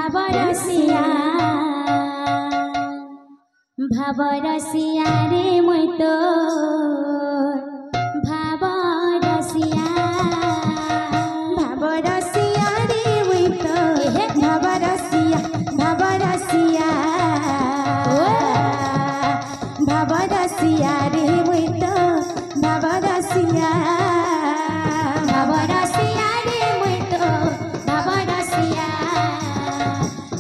ভাবরসিয়া ভাবরসিয়া রে মই তো ভাবরসিয়া ভাবরসিয়া রে মই তো ভাবরসিয়া ভাবরসিয়া ভাবরসিয়া রে মই তো ভাবরসিয়া ভাবরসিয়া রে মই তো ভাবরসিয়া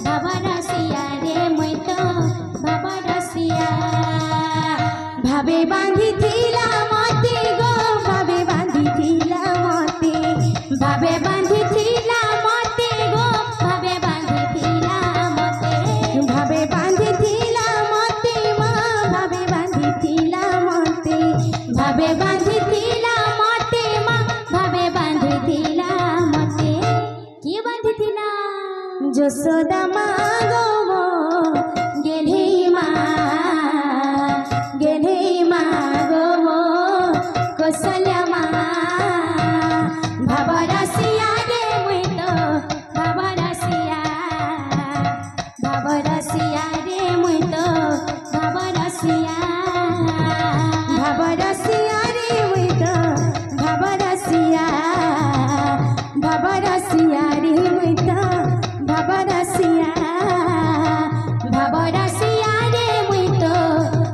ভাবরসিয়া রে মই তো ভাবরসিয়া ভাবে বাঁধিছিলা মতে গো ভাবে বাঁধিছিলা মতে ভাবে বাঁধিছিলা মতে গো ভাবে বাঁধিছিলা মতে ভাবে বাঁধিছিলা মতে মা ভাবে বাঁধিছিলা মতে ভাবে বাঁধিছিলা মতে মা ভাবে বাঁধিছিলা মতে কি বাঁধিছিলা যশোদা মা গো গেলি মা গো কৌশল্যা মা ভাবরসিয়া রে মই তো ভাবরসিয়া ভাবরসিয়া রে মই তো ভাবরসিয়া ভাবরসিয়া রে মই তো ভাবরসিয়া ভাবরসিয়া রে মই তো ভাবরসিয়া ভাবরসিয়া রে মই তো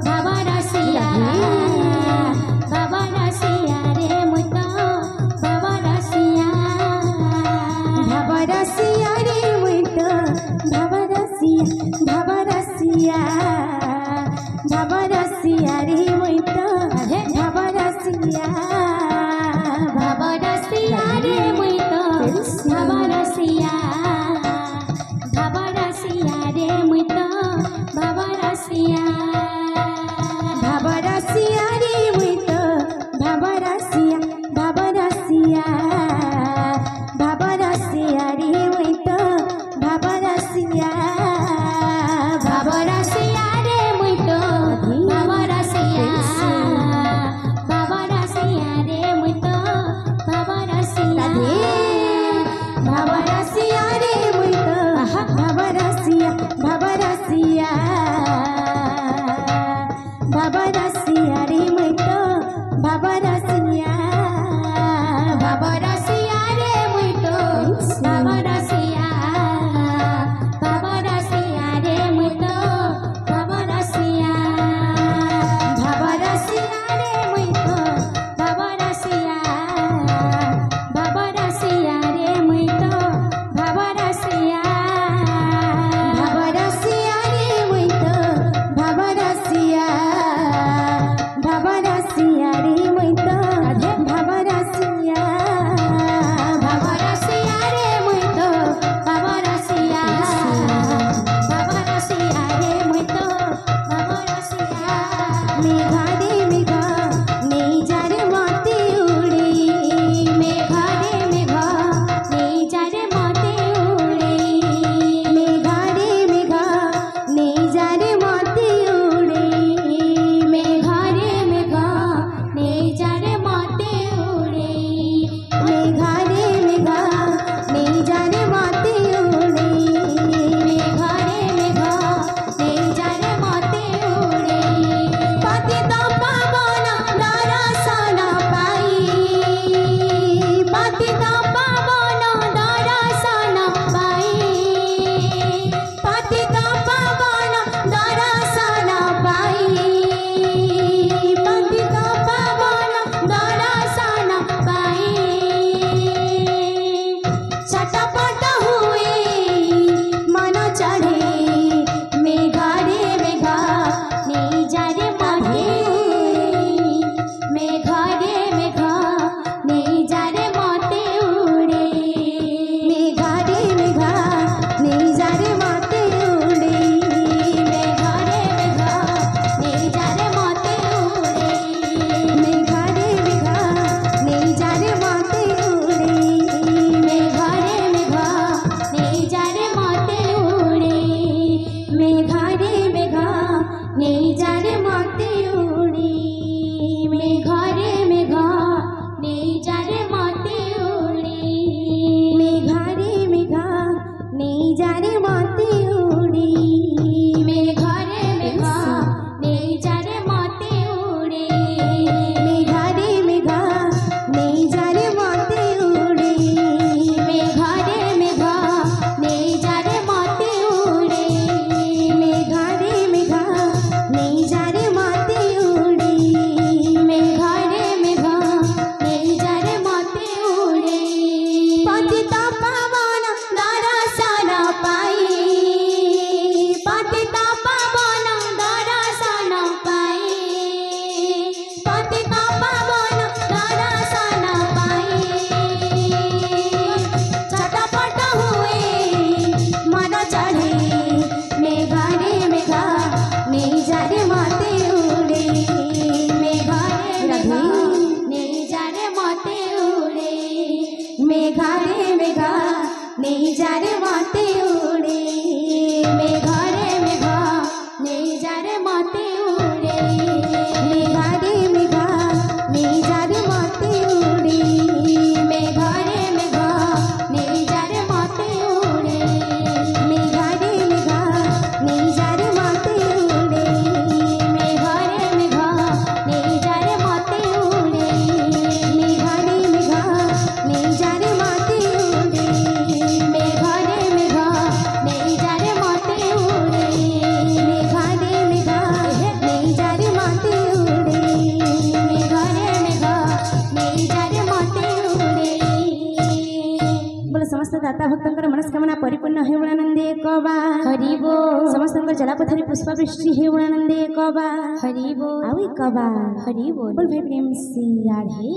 ভাবরসিয়া समस्त दाता भक्तंकर मनस्कामना परिपूर्ण हे गुणानंदे कबा हरि बोल समस्तंकर जलापथारी पुष्पवृष्टि हे गुणानंदे कबा हरि बोल आवी कबा हरि बोल बोल भाई प्रेम से राधे